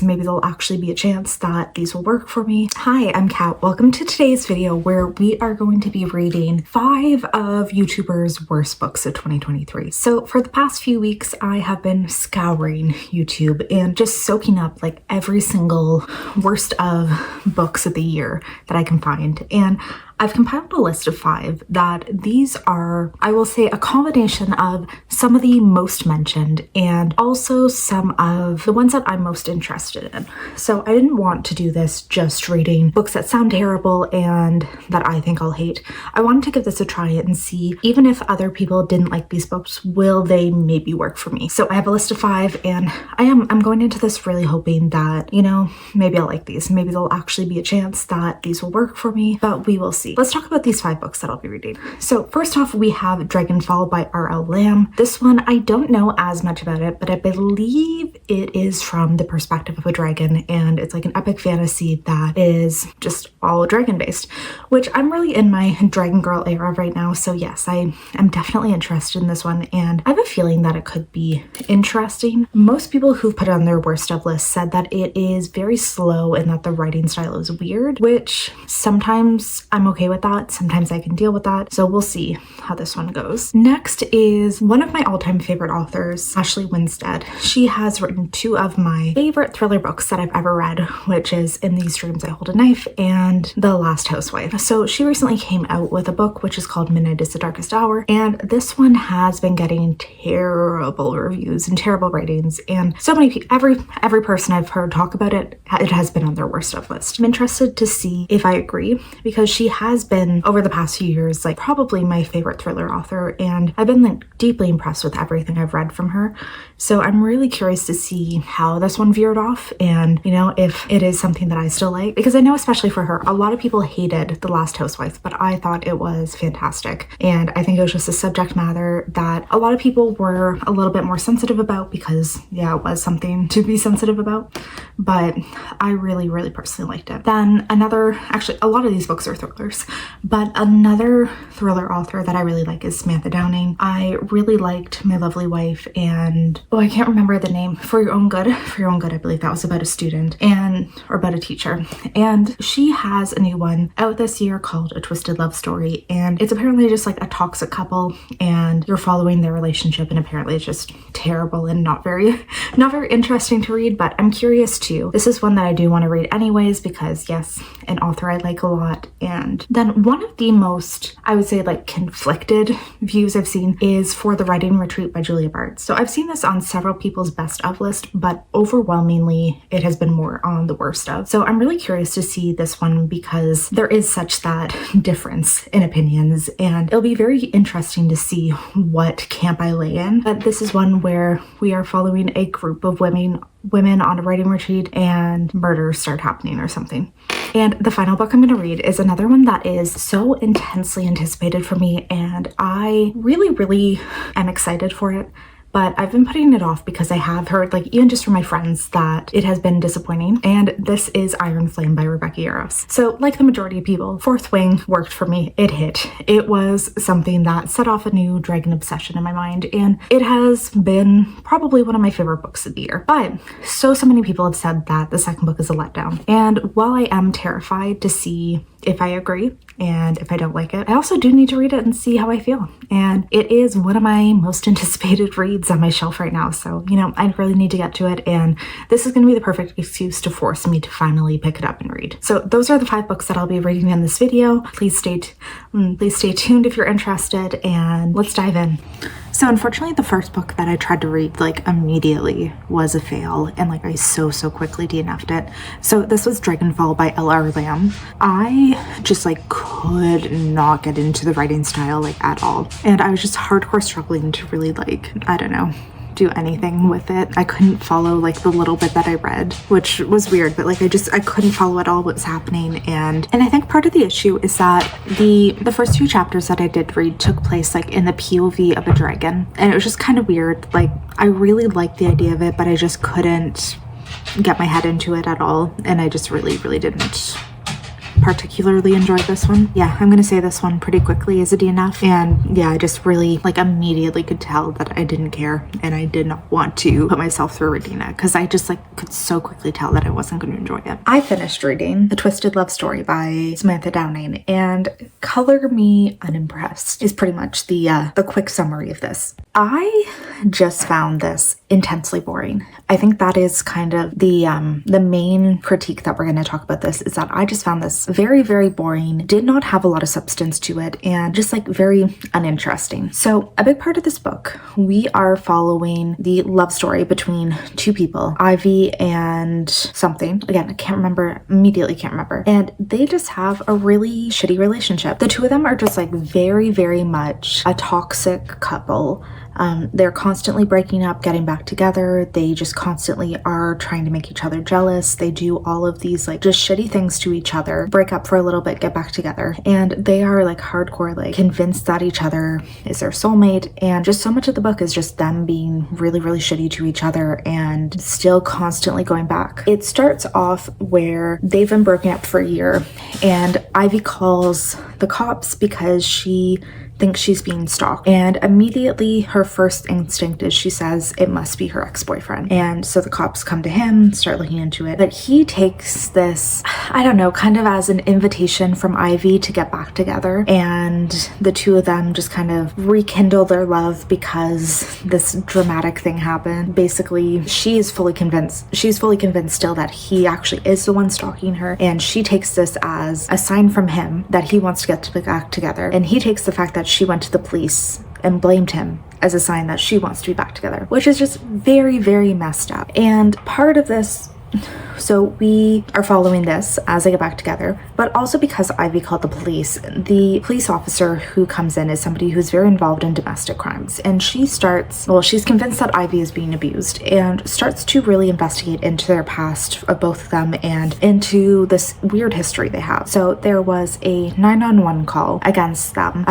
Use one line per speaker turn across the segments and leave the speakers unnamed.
Maybe there'll actually be a chance that these will work for me. Hi, I'm Kat. Welcome to today's video where we are going to be reading 5 of YouTubers' worst books of 2023. So for the past few weeks, I have been scouring YouTube and just soaking up like every single worst of books of the year that I can find. And I've compiled a list of 5 that these are, I will say, a combination of some of the most mentioned and also some of the ones that I'm most interested in. So I didn't want to do this just reading books that sound terrible and that I think I'll hate. I wanted to give this a try and see, even if other people didn't like these books, will they maybe work for me? So I have a list of 5 and I'm going into this really hoping that, you know, maybe I'll like these. Maybe there'll actually be a chance that these will work for me, but we will see. Let's talk about these 5 books that I'll be reading. So first off, we have Dragonfall by R.L. Lamb. This one, I don't know as much about it, but I believe it is from the perspective of a dragon, and it's like an epic fantasy that is just all dragon based, which I'm really in my Dragon Girl era right now. So yes, I am definitely interested in this one, and I have a feeling that it could be interesting. Most people who've put it on their worst of list said that it is very slow and that the writing style is weird, which sometimes I'm okay with that. Sometimes I can deal with that. So we'll see how this one goes. Next is one of my all-time favorite authors, Ashley Winstead. She has written 2 of my favorite thriller books that I've ever read, which is In These Dreams I Hold a Knife and The Last Housewife. So she recently came out with a book which is called Midnight is the Darkest Hour, and this one has been getting terrible reviews and terrible ratings, and so many people, every person I've heard talk about it, it has been on their worst of list. I'm interested to see if I agree, because she has been, over the past few years, like probably my favorite thriller author, and I've been like deeply impressed with everything I've read from her. So I'm really curious to see how this one veered off, and you know, if it is something that I still like, because I know especially for her, a lot of people hated The Last Housewife, but I thought it was fantastic, and I think it was just a subject matter that a lot of people were a little bit more sensitive about, because yeah, it was something to be sensitive about, but I really personally liked it. Then actually a lot of these books are thrillers, but another thriller author that I really like is Samantha Downing. I really liked My Lovely Wife and, oh, I can't remember the name, For Your Own Good, I believe that was about a student or about a teacher. And she has a new one out this year called A Twisted Love Story, and it's apparently just like a toxic couple and you're following their relationship, and apparently it's just terrible and not very interesting to read, but I'm curious too. This is one that I do want to read anyways, because yes, an author I like a lot. And then one of the most, I would say, like conflicted views I've seen is For the Writing Retreat by Julia Barnes. So I've seen this on several people's best of list, but overwhelmingly it has been more on the worst of. So I'm really curious to see this one, because there is such that difference in opinions, and it'll be very interesting to see what camp I lay in. But this is one where we are following a group of women on a writing retreat and murders start happening or something. And the final book I'm going to read is another one that is so intensely anticipated for me, and I really am excited for it. But I've been putting it off because I have heard, like, even just from my friends, that it has been disappointing. And this is Iron Flame by Rebecca Yarros. So like the majority of people, Fourth Wing worked for me. It hit. It was something that set off a new dragon obsession in my mind. And it has been probably one of my favorite books of the year. But so many people have said that the second book is a letdown. And while I am terrified to see if I agree and if I don't like it, I also do need to read it and see how I feel. And it is one of my most anticipated reads on my shelf right now. So, you know, I really need to get to it. And this is going to be the perfect excuse to force me to finally pick it up and read. So those are the 5 books that I'll be reading in this video. Please stay tuned if you're interested, and let's dive in. So unfortunately, the first book that I tried to read like immediately was a fail, and like I so quickly DNF'd it. So this was Dragonfall by L.R. Lamb. I just like could not get into the writing style like at all, and I was just hardcore struggling to really, like, I don't know, do anything with it. I couldn't follow like the little bit that I read, which was weird, but like I couldn't follow at all what was happening. And I think part of the issue is that the first 2 chapters that I did read took place like in the POV of a dragon, and it was just kind of weird. Like, I really liked the idea of it, but I just couldn't get my head into it at all, and I just really didn't particularly enjoyed this one. Yeah, I'm gonna say this one pretty quickly is a DNF. And yeah, I just really like immediately could tell that I didn't care and I did not want to put myself through reading it because I just like could so quickly tell that I wasn't going to enjoy it. I finished reading A Twisted Love Story by Samantha Downing, and color me unimpressed is pretty much the quick summary of this. I just found this intensely boring. I think that is kind of the main critique that we're going to talk about this, is that I just found this very, very boring, did not have a lot of substance to it, and just like very uninteresting. So a big part of this book, we are following the love story between two people, Ivy and something. Again, I can't remember, immediately can't remember. And they just have a really shitty relationship. The two of them are just like very, very much a toxic couple. They're constantly breaking up, getting back together. They just constantly are trying to make each other jealous. They do all of these like just shitty things to each other, break up for a little bit, get back together. And they are like hardcore, like convinced that each other is their soulmate. And just so much of the book is just them being really, really shitty to each other and still constantly going back. It starts off where they've been broken up for a year and Ivy calls the cops because she thinks she's being stalked, and immediately her first instinct is she says it must be her ex-boyfriend. And so the cops come to him, start looking into it, but he takes this, I don't know, kind of as an invitation from Ivy to get back together, and the two of them just kind of rekindle their love because this dramatic thing happened. Basically, she's fully convinced still that he actually is the one stalking her, and she takes this as a sign from him that he wants to get back together, and he takes the fact that she went to the police and blamed him as a sign that she wants to be back together, which is just very, very messed up. And part of this, so we are following this as they get back together, but also because Ivy called the police officer who comes in is somebody who's very involved in domestic crimes. And she's convinced that Ivy is being abused and starts to really investigate into their past of both of them and into this weird history they have. So there was a 911 call against them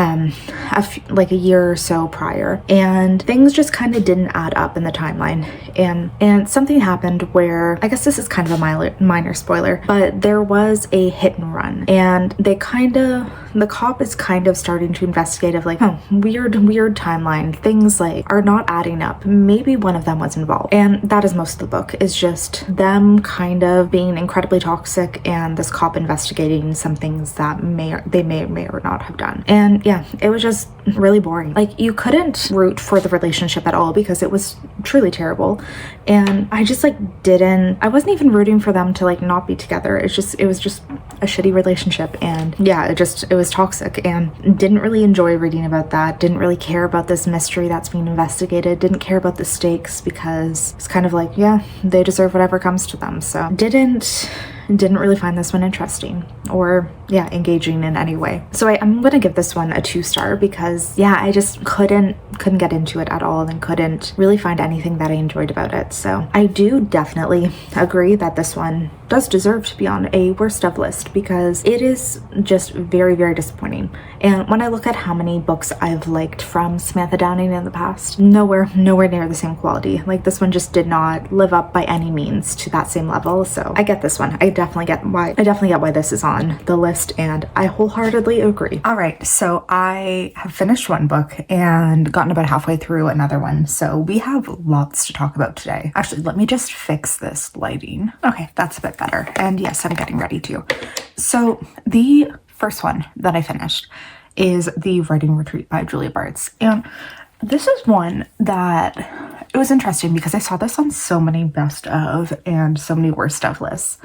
like a year or so prior, and things just kind of didn't add up in the timeline. And something happened where, I guess this is kind of a minor spoiler, but there was a hit and run, and the cop is kind of starting to investigate of like, oh, weird timeline, things like are not adding up, maybe one of them was involved. And that is most of the book, is just them kind of being incredibly toxic and this cop investigating some things that they may or not have done. And yeah, it was just really boring. Like, you couldn't root for the relationship at all because it was truly terrible, and I just like I wasn't even rooting for them to like not be together. It was just a shitty relationship, and yeah, it was toxic, and didn't really enjoy reading about that. Didn't really care about this mystery that's being investigated. Didn't care about the stakes because it's kind of like, yeah, they deserve whatever comes to them. So didn't really find this one interesting or engaging in any way. So I'm gonna give this one a 2-star because I just couldn't get into it at all and couldn't really find anything that I enjoyed about it. So I do definitely agree that this one does deserve to be on a worst of list because it is just very, very disappointing. And when I look at how many books I've liked from Samantha Downing in the past, nowhere near the same quality. Like, this one just did not live up by any means to that same level. So I get this one. I definitely get why this is on the list, and I wholeheartedly agree. All right, so I have finished one book and gotten about halfway through another one. So we have lots to talk about today. Actually, let me just fix this lighting. Okay, that's a bit better. And yes, I'm getting ready to. So the first one that I finished is The Writing Retreat by Julia Bartz. And this is one that it was interesting because I saw this on so many best of and so many worst of lists.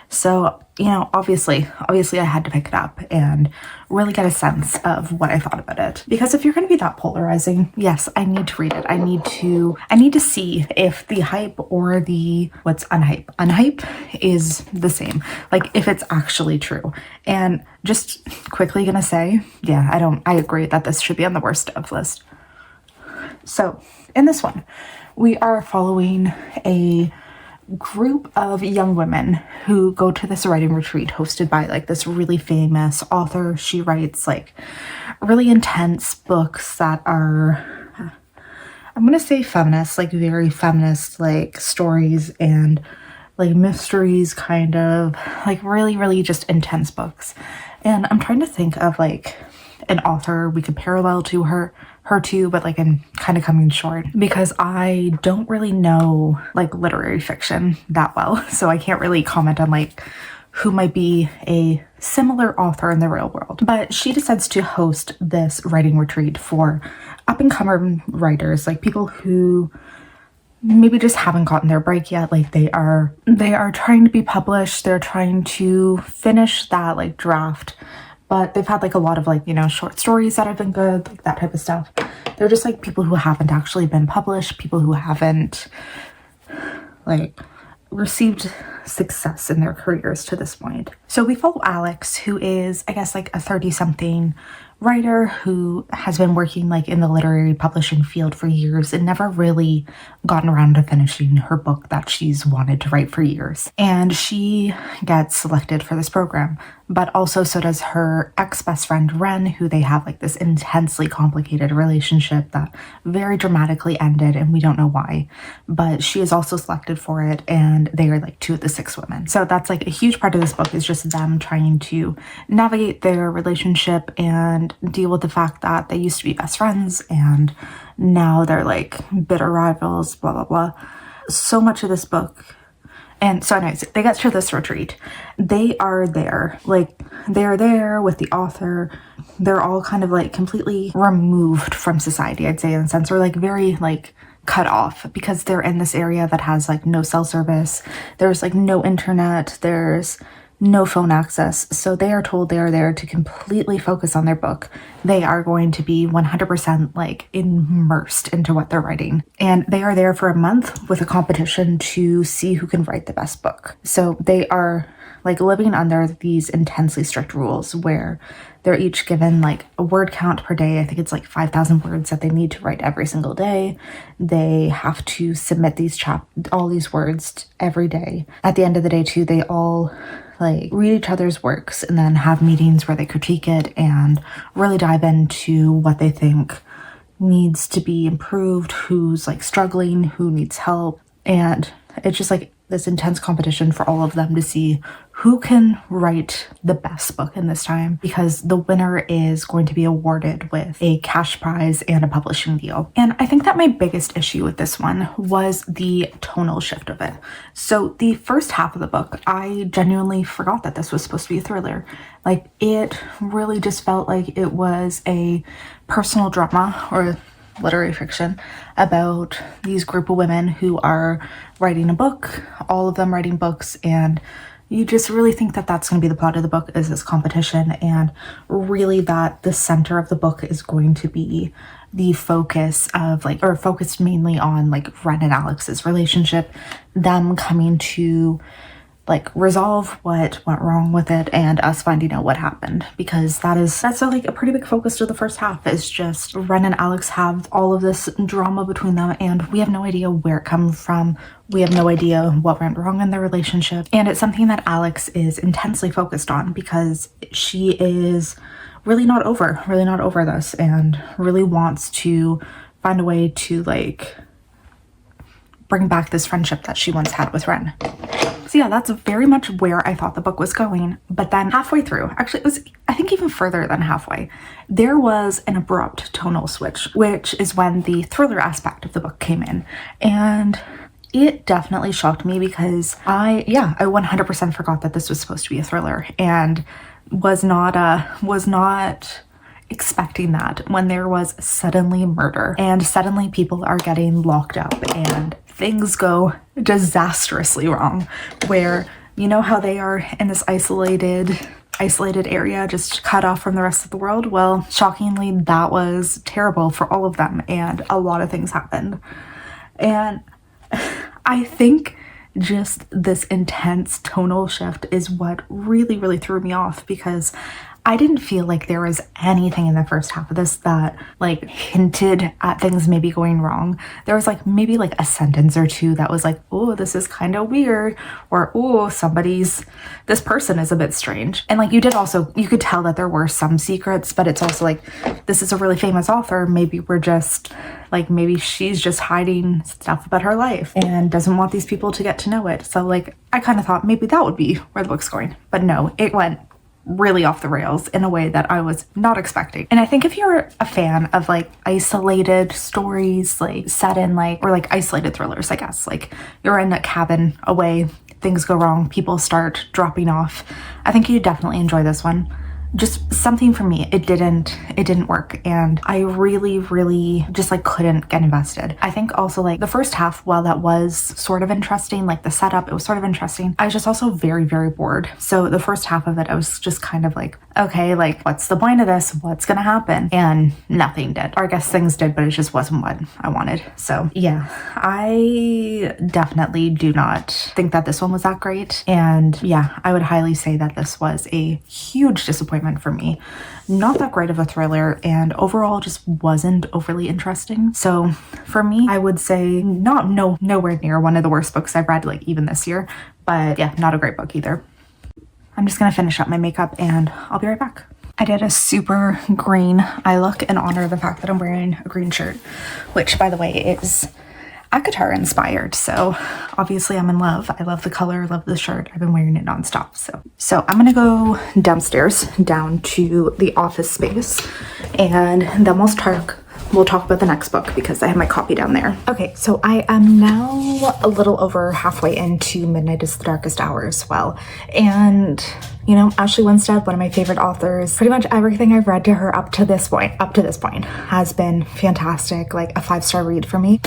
So, obviously I had to pick it up and really get a sense of what I thought about it. Because if you're going to be that polarizing, yes, I need to read it. I need to see if the hype or the what's unhype is the same. Like, if it's actually true. And just quickly gonna say, I agree that this should be on the worst of list. So in this one, we are following a group of young women who go to this writing retreat hosted by like this really famous author. She writes like really intense books that are, I'm gonna say feminist, like very feminist like stories, and like mysteries, kind of like really, really just intense books. And I'm trying to think of like an author we could parallel to her to, but like I'm kind of coming short because I don't really know like literary fiction that well. So I can't really comment on like who might be a similar author in the real world. But she decides to host this writing retreat for up-and-coming writers, like people who maybe just haven't gotten their break yet. Like they are trying to be published. They're trying to finish that like draft, but they've had like a lot of like, you know, short stories that have been good, like that type of stuff. They're just like people who haven't actually been published, people who haven't like received success in their careers to this point. So we follow Alex, who is, I guess, like a 30-something writer who has been working like in the literary publishing field for years and never really gotten around to finishing her book that she's wanted to write for years. And she gets selected for this program, but also so does her ex-best friend Ren, who they have like this intensely complicated relationship that very dramatically ended, and we don't know why, but she is also selected for it, and they are like 2 of the 6 women. So that's like a huge part of this book, is just them trying to navigate their relationship and deal with the fact that they used to be best friends and now they're like bitter rivals, blah blah blah. So much of this book. And so anyways, they get to this retreat. They are there with the author. They're all kind of like completely removed from society, I'd say, in a sense, or like very like cut off, because they're in this area that has like no cell service. There's like no internet. There's no phone access. So they are told they are there to completely focus on their book. They are going to be 100% like immersed into what they're writing. And they are there for a month with a competition to see who can write the best book. So they are like living under these intensely strict rules where they're each given like a word count per day. I think it's like 5,000 words that they need to write every single day. They have to submit all these words every day. At the end of the day too, they all like read each other's works and then have meetings where they critique it and really dive into what they think needs to be improved, who's like struggling, who needs help. And it's just like this intense competition for all of them to see who can write the best book in this time, because the winner is going to be awarded with a cash prize and a publishing deal. And I think that my biggest issue with this one was the tonal shift of it. So the first half of the book, I genuinely forgot that this was supposed to be a thriller. Like it really just felt like it was a personal drama or literary fiction about these group of women who are writing a book, all of them writing books, and you just really think that that's going to be the plot of the book, is this competition, and really that the center of the book is going to be the focus of like, or focused mainly on like Ren and Alex's relationship, them coming to like resolve what went wrong with it and us finding out what happened, because that's like a pretty big focus to the first half, is just Ren and Alex have all of this drama between them and we have no idea where it comes from. We have no idea what went wrong in their relationship, and it's something that Alex is intensely focused on because she is really not over this and really wants to find a way to like bring back this friendship that she once had with Ren. So yeah, that's very much where I thought the book was going. But then halfway through, actually it was, I think even further than halfway, there was an abrupt tonal switch, which is when the thriller aspect of the book came in. And it definitely shocked me because I 100% forgot that this was supposed to be a thriller and was not expecting that when there was suddenly murder and suddenly people are getting locked up and things go disastrously wrong, where you know how they are in this isolated area, just cut off from the rest of the world. Well, shockingly, that was terrible for all of them and a lot of things happened. And I think just this intense tonal shift is what really, really threw me off, because I didn't feel like there was anything in the first half of this that like hinted at things maybe going wrong. There was like maybe like a sentence or two that was like, oh, this is kind of weird, or oh, this person is a bit strange. And like you could tell that there were some secrets, but it's also like, this is a really famous author. Maybe maybe she's just hiding stuff about her life and doesn't want these people to get to know it. So like, I kind of thought maybe that would be where the book's going, but no, it went really off the rails in a way that I was not expecting. And I think if you're a fan of like isolated stories, like set in like, or like isolated thrillers, I guess, like you're in a cabin away, things go wrong, people start dropping off, I think you definitely enjoy this one. Just something for me, it didn't work, and I really just like couldn't get invested. I think also like the first half, while that was sort of interesting, like the setup, it was sort of interesting, I was just also very bored. So the first half of it, I was just kind of like, okay, like what's the point of this? What's gonna happen? And nothing did, or I guess things did, but it just wasn't what I wanted. So yeah, I definitely do not think that this one was that great, and yeah, I would highly say that this was a huge disappointment for me. Not that great of a thriller, and overall just wasn't overly interesting. So for me, I would say nowhere near one of the worst books I've read, like even this year, but yeah, not a great book either. I'm just gonna finish up my makeup and I'll be right back. I did a super green eye look in honor of the fact that I'm wearing a green shirt, which by the way is Akatar inspired, so obviously I'm in love. I love the color, love the shirt. I've been wearing it nonstop. So I'm gonna go downstairs, down to the office space, and then we'll talk about the next book because I have my copy down there. Okay, so I am now a little over halfway into Midnight is the Darkest Hour as well, and you know, Ashley Winstead, one of my favorite authors. Pretty much everything I've read to her up to this point has been fantastic, like a 5-star read for me.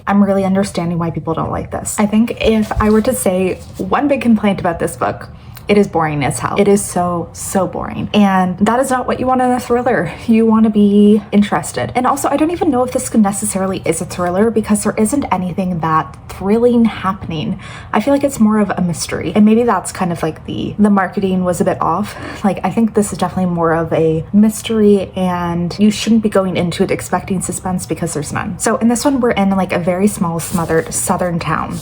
I'm really understanding why people don't like this. I think if I were to say one big complaint about this book, it is boring as hell. It is so boring. And that is not what you want in a thriller. You want to be interested. And also, I don't even know if this necessarily is a thriller because there isn't anything that thrilling happening. I feel like it's more of a mystery. And maybe that's kind of like the marketing was a bit off. Like, I think this is definitely more of a mystery, and you shouldn't be going into it expecting suspense because there's none. So in this one, we're in like a very small, smothered southern town.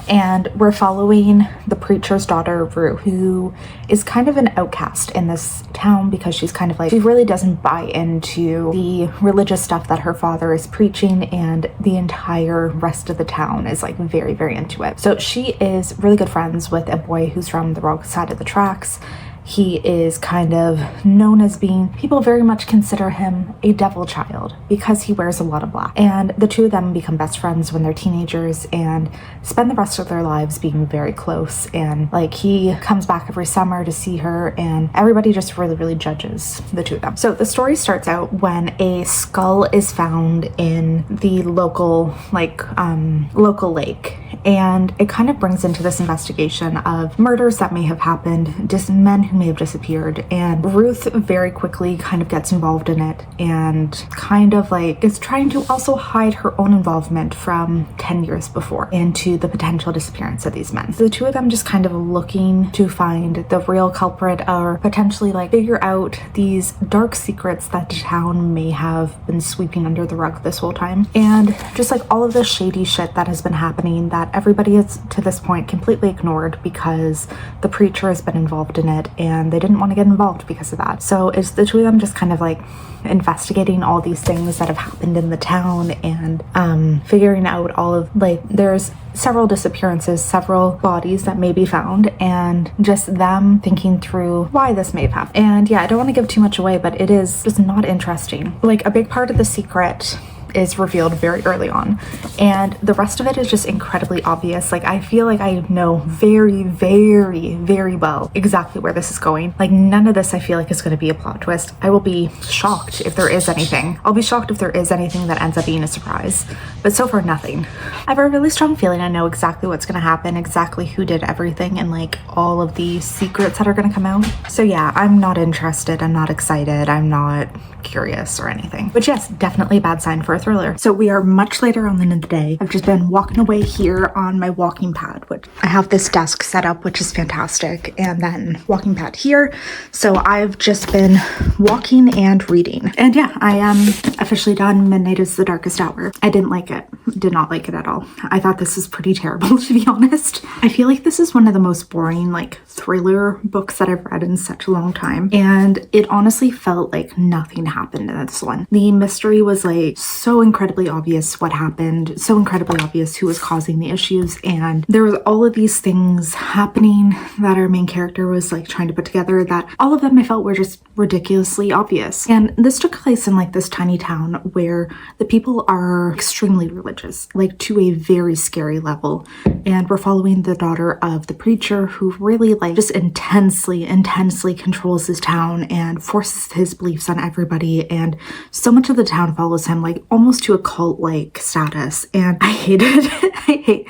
And we're following the preacher's daughter, Rue, who is kind of an outcast in this town because she's kind of like, she really doesn't buy into the religious stuff that her father is preaching, and the entire rest of the town is like very into it. So she is really good friends with a boy who's from the wrong side of the tracks. He is kind of known as being, people very much consider him a devil child because he wears a lot of black. And the two of them become best friends when they're teenagers and spend the rest of their lives being very close. And like, he comes back every summer to see her, and everybody just really judges the two of them. So the story starts out when a skull is found in the local lake, and it kind of brings into this investigation of murders that may have happened, just men who may have disappeared, and Ruth very quickly kind of gets involved in it and kind of like is trying to also hide her own involvement from 10 years before into the potential disappearance of these men. So the two of them just kind of looking to find the real culprit, or potentially like figure out these dark secrets that the town may have been sweeping under the rug this whole time, and just like all of the shady shit that has been happening that everybody has to this point completely ignored because the preacher has been involved in it and they didn't want to get involved because of that. So it's the two of them just kind of like investigating all these things that have happened in the town, and figuring out all of, like, there's several disappearances, several bodies that may be found, and just them thinking through why this may have happened. And yeah, I don't want to give too much away, but it is just not interesting. Like, a big part of the secret is revealed very early on, and the rest of it is just incredibly obvious. Like, I feel like I know very well exactly where this is going. Like, none of this I feel like is going to be a plot twist. I will be shocked if there is anything. I'll be shocked if there is anything that ends up being a surprise, but so far nothing. I have a really strong feeling I know exactly what's going to happen, exactly who did everything, and like all of the secrets that are going to come out. So yeah, I'm not interested, I'm not excited, I'm not curious or anything. But yes, definitely a bad sign for a thriller. So we are much later on in the day. I've just been walking away here on my walking pad, which I have this desk set up, which is fantastic, and then walking pad here. So I've just been walking and reading. And yeah, I am officially done. Midnight is the Darkest Hour. I didn't like it. Did not like it at all. I thought this was pretty terrible, to be honest. I feel like this is one of the most boring, like, thriller books that I've read in such a long time. And it honestly felt like nothing happened in this one. The mystery was like so incredibly obvious what happened, so incredibly obvious who was causing the issues. And there was all of these things happening that our main character was like trying to put together, that all of them I felt were just ridiculously obvious. And this took place in like this tiny town where the people are extremely religious, like to a very scary level. And we're following the daughter of the preacher, who really like just intensely controls his town and forces his beliefs on everybody. And so much of the town follows him, like almost to a cult like status. And I hate it.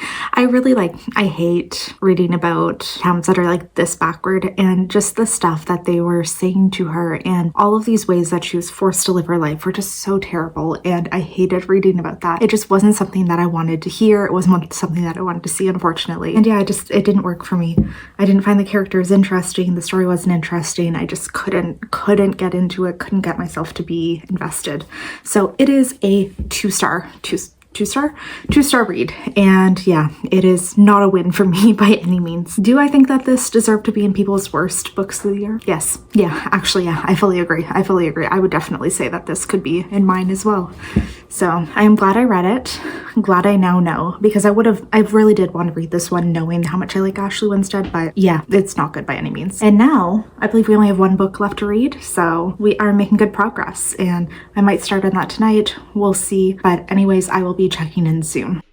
I hate reading about towns that are like this backward, and just the stuff that they were saying to her and all of these ways that she was forced to live her life were just so terrible. And I hated reading about that. It just wasn't something that I wanted to hear. It wasn't something that I wanted to see, unfortunately. And yeah, it didn't work for me. I didn't find the characters interesting. The story wasn't interesting. I just couldn't get into it, couldn't get myself to be invested. So it is a two-star read. And yeah, it is not a win for me by any means. Do I think that this deserved to be in people's worst books of the year? Yes. Yeah, actually, yeah, I fully agree. I would definitely say that this could be in mine as well. So I am glad I read it. I'm glad I now know, because I really did want to read this one knowing how much I like Ashley Winstead, but yeah, it's not good by any means. And now I believe we only have one book left to read, so we are making good progress, and I might start on that tonight. We'll see. But anyways, I will be checking in soon.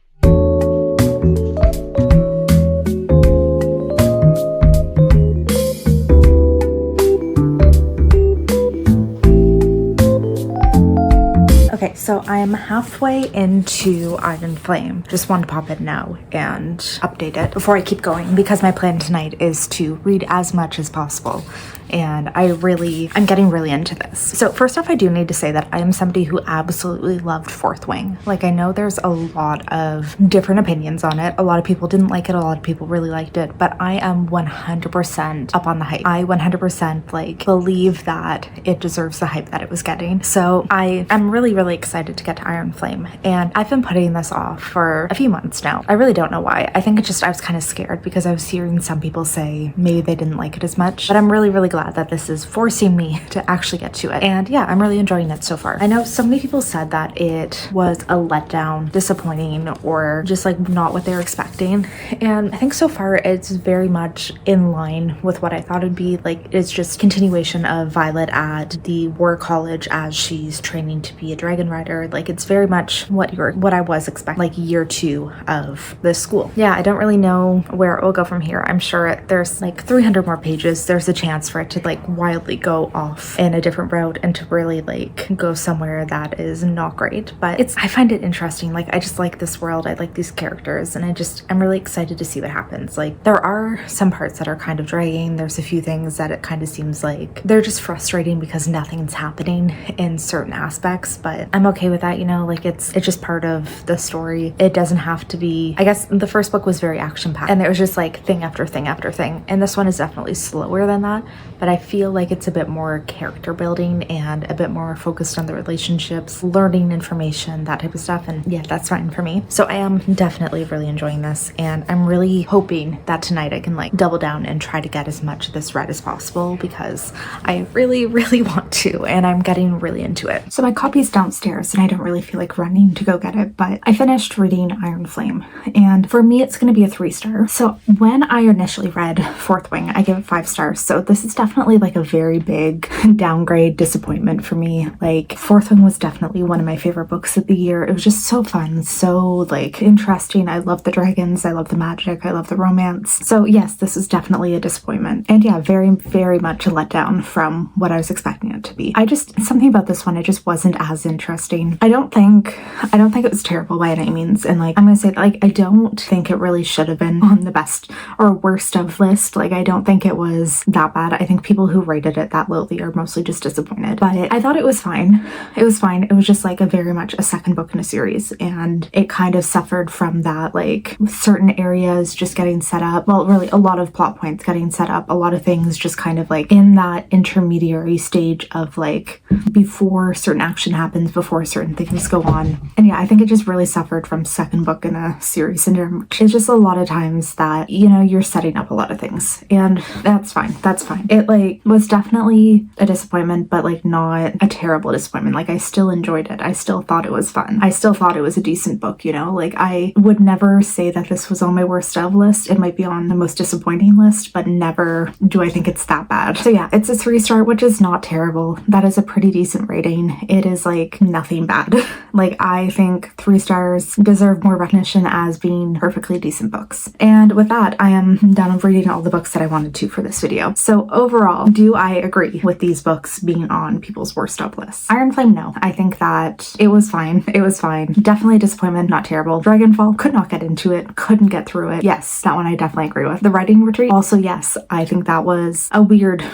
Okay, so I am halfway into Iron Flame. Just wanted to pop it now and update it before I keep going, because my plan tonight is to read as much as possible. And I'm getting really into this. So first off, I do need to say that I am somebody who absolutely loved Fourth Wing. Like, I know there's a lot of different opinions on it. A lot of people didn't like it. A lot of people really liked it. But I am 100% up on the hype. I 100% like believe that it deserves the hype that it was getting. So I am really excited to get to Iron Flame. And I've been putting this off for a few months now. I really don't know why. I think I was kind of scared because I was hearing some people say maybe they didn't like it as much. But I'm really glad that this is forcing me to actually get to it. And yeah, I'm really enjoying it so far. I know so many people said that it was a letdown, disappointing, or just like not what they were expecting. And I think so far it's very much in line with what I thought it'd be. Like, it's just continuation of Violet at the War College as she's training to be a dragon rider. Like, it's very much what I was expecting, like year 2 of this school. Yeah, I don't really know where it will go from here. I'm sure there's like 300 more pages. There's a chance for it to like wildly go off in a different route and to really like go somewhere that is not great. But I find it interesting. Like, I just like this world. I like these characters, and I'm really excited to see what happens. Like, there are some parts that are kind of dragging. There's a few things that it kind of seems like they're just frustrating because nothing's happening in certain aspects, but I'm okay with that, you know. Like, it's just part of the story. It doesn't have to be. I guess the first book was very action-packed, and it was just like thing after thing after thing, and this one is definitely slower than that. But I feel like it's a bit more character building and a bit more focused on the relationships, learning information, that type of stuff. And yeah, that's fine for me. So I am definitely really enjoying this, and I'm really hoping that tonight I can like double down and try to get as much of this read as possible, because I really want to, and I'm getting really into it. So my copy's downstairs and I don't really feel like running to go get it, but I finished reading Iron Flame, and for me it's going to be a 3-star. So when I initially read Fourth Wing, I gave it 5 stars. So this is definitely like a very big downgrade, disappointment for me. Like, Fourth Wing was definitely one of my favorite books of the year. It was just so fun, so like interesting. I love the dragons, I love the magic, I love the romance. So yes, this is definitely a disappointment, and yeah, very much a letdown from what I was expecting it to be. Something about this one, I just wasn't as interested interesting. I don't think it was terrible by any means. And like, I'm gonna say, like, I don't think it really should have been on the best or worst of list. Like, I don't think it was that bad. I think people who rated it that lowly are mostly just disappointed. But I thought it was fine. It was fine. It was just like a very much a second book in a series, and it kind of suffered from that, like certain areas just getting set up. Well, really a lot of plot points getting set up, a lot of things just kind of like in that intermediary stage of like before certain action happens, before certain things go on. And yeah, I think it just really suffered from second book in a series syndrome. It's just a lot of times that, you know, you're setting up a lot of things, and that's fine. That's fine. It like was definitely a disappointment, but like not a terrible disappointment. Like, I still enjoyed it. I still thought it was fun. I still thought it was a decent book, you know? Like, I would never say that this was on my worst of list. It might be on the most disappointing list, but never do I think it's that bad. So yeah, it's a 3-star, which is not terrible. That is a pretty decent rating. It is like nothing bad. Like, I think 3 stars deserve more recognition as being perfectly decent books. And with that, I am done reading all the books that I wanted to for this video. So overall, do I agree with these books being on people's worst of lists? Iron Flame, no. I think that it was fine. It was fine. Definitely a disappointment, not terrible. Dragonfall, could not get into it, couldn't get through it. Yes, that one I definitely agree with. The Writing Retreat, also yes, I think that was a weird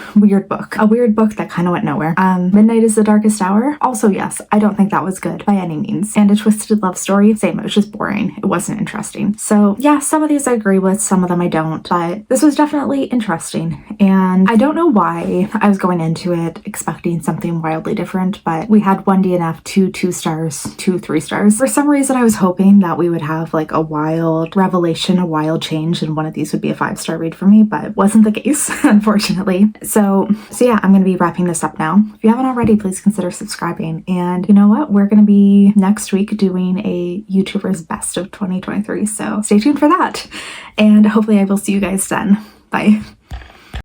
book. A weird book that kind of went nowhere. Midnight is the Darkest Hour, also yes, I don't think that was good by any means. And A Twisted Love Story, same, it was just boring. It wasn't interesting. So yeah, some of these I agree with, some of them I don't, but this was definitely interesting. And I don't know why I was going into it expecting something wildly different, but we had one DNF, 2 stars, 2 3 stars. For some reason, I was hoping that we would have like a wild revelation, a wild change, and one of these would be a 5-star read for me, but it wasn't the case, unfortunately. So yeah, I'm going to be wrapping this up now. If you haven't already, please consider subscribing. And you know what? We're going to be next week doing a YouTuber's Best of 2023. So stay tuned for that. And hopefully I will see you guys then. Bye.